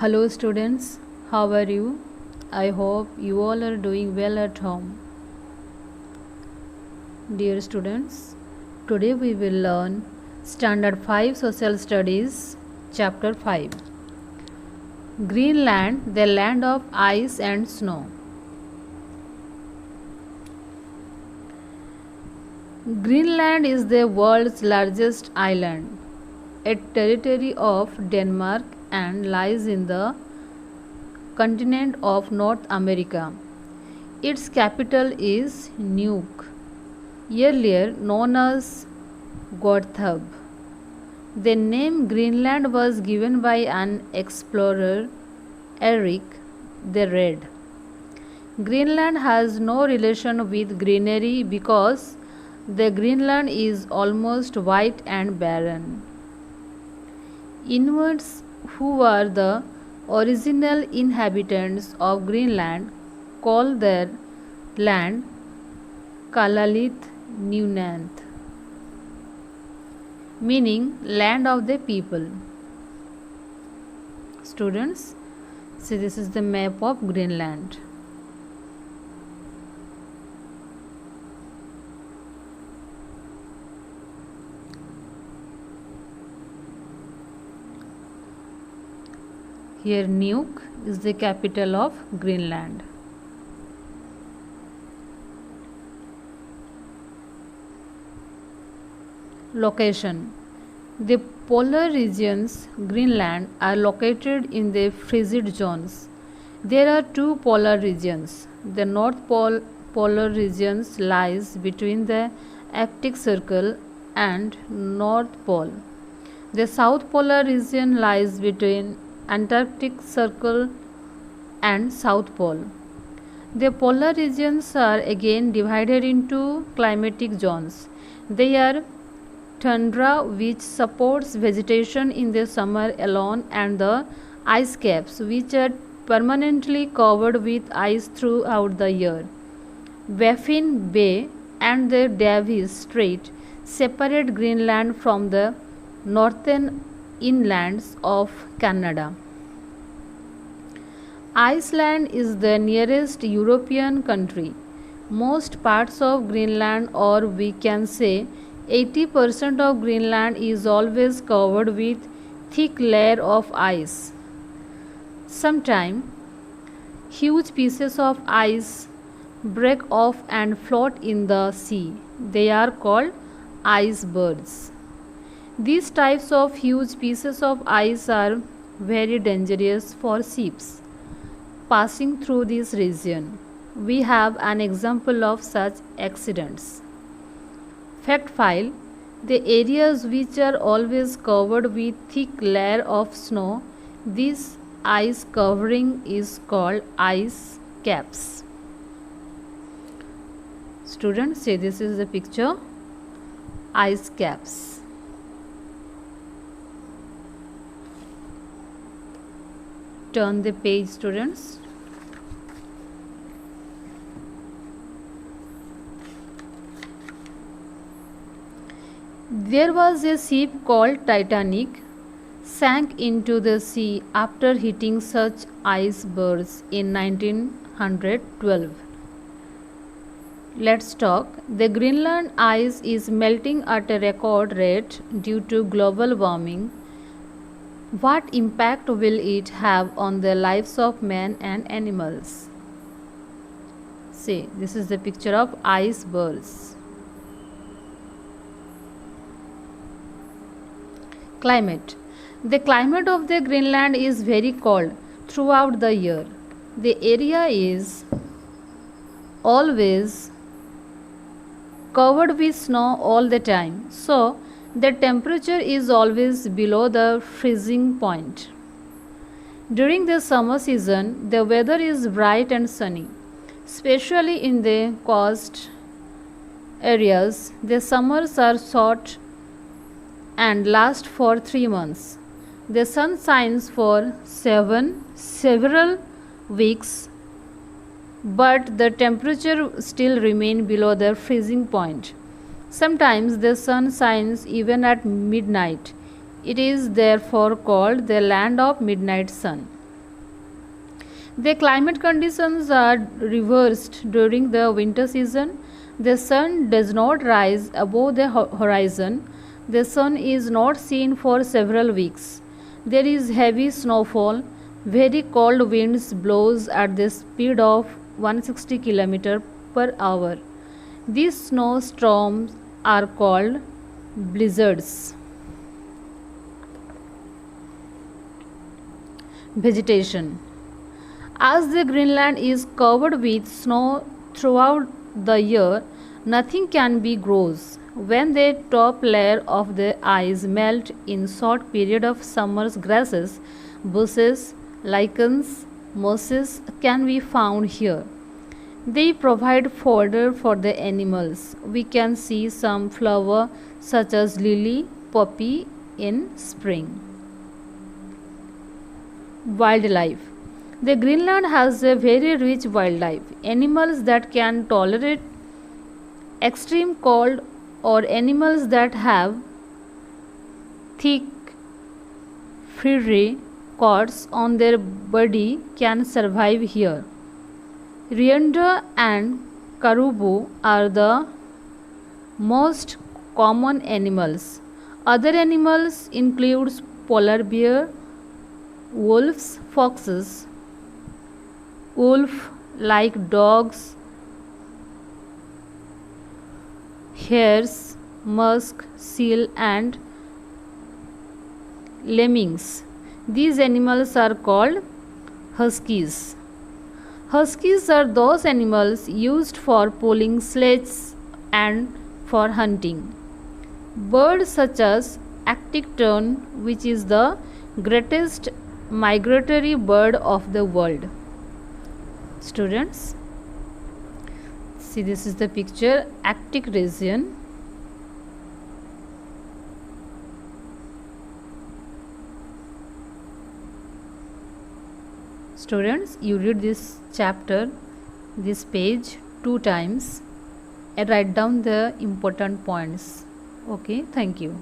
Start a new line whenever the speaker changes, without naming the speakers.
Hello students, how are you? I hope you all are doing well at home. Dear students, today we will learn Standard 5 Social Studies, Chapter 5 Greenland, the land of ice and snow. Greenland is the world's largest island, a territory of Denmark, and lies in the continent of North America. Its capital is Nuuk, earlier known as Gotthard. The name Greenland was given by an explorer, Erik the Red. Greenland has no relation with greenery because the Greenland is almost white and barren. Inuits, who are the original inhabitants of Greenland, call their land Kalalith Nunath, meaning land of the people. Students, see, this is the map of Greenland. Here Nuuk is the capital of Greenland. Location. The polar regions Greenland are located in the frigid zones. There are two polar regions. The North Pole polar regions lies between the Arctic Circle and North Pole. The South polar region lies between Antarctic Circle and South Pole. The polar regions are again divided into climatic zones. They are tundra, which supports vegetation in the summer alone, and the ice caps, which are permanently covered with ice throughout the year. Baffin Bay and the Davis Strait separate Greenland from the northern inlands of Canada. Iceland is the nearest European country. Most parts of Greenland, or we can say 80% of Greenland, is always covered with thick layer of ice. Sometimes huge pieces of ice break off and float in the sea. They are called icebergs. These types of huge pieces of ice are very dangerous for ships passing through this region. We have an example of such accidents. Fact file: the areas which are always covered with thick layer of snow, this ice covering is called ice caps. Students, say this is the picture, ice caps. Turn the page, students. There was a ship called Titanic, sank into the sea after hitting such icebergs in 1912. Let's talk. The Greenland ice is melting at a record rate due to global warming. What impact will it have on the lives of men and animals? See, this is the picture of icebergs. Climate. The climate of the Greenland is very cold throughout the year. The area is always covered with snow all the time. So, the temperature is always below the freezing point. During the summer season, the weather is bright and sunny, especially in the coast areas. The summers are short and last for 3 months. The sun shines for several weeks, but the temperature still remains below the freezing point. Sometimes the sun shines even at midnight. It is therefore called the land of midnight sun. The climate conditions are reversed during the winter season. The sun does not rise above the horizon. The sun is not seen for several weeks. There is heavy snowfall. Very cold winds blows at the speed of 160 km per hour. These snowstorms are called blizzards. Vegetation. As the Greenland is covered with snow throughout the year, nothing can be grows. When the top layer of the ice melt in short period of summers, grasses, bushes, lichens, mosses can be found here. They provide fodder for the animals. We can see some flower such as lily, poppy in spring. Wildlife. The Greenland has a very rich wildlife. Animals that can tolerate extreme cold or animals that have thick furry coats on their body can survive here. Reindeer and caribou are the most common animals. Other animals include polar bear, wolves, foxes, wolf-like dogs, hares, musk, seal and lemmings. These animals are called huskies. Huskies are those animals used for pulling sledges and for hunting. Birds such as Arctic tern, which is the greatest migratory bird of the world. Students, see, this is the picture, Arctic region. Students, you read this chapter, this page 2 times and write down the important points. Okay, thank you.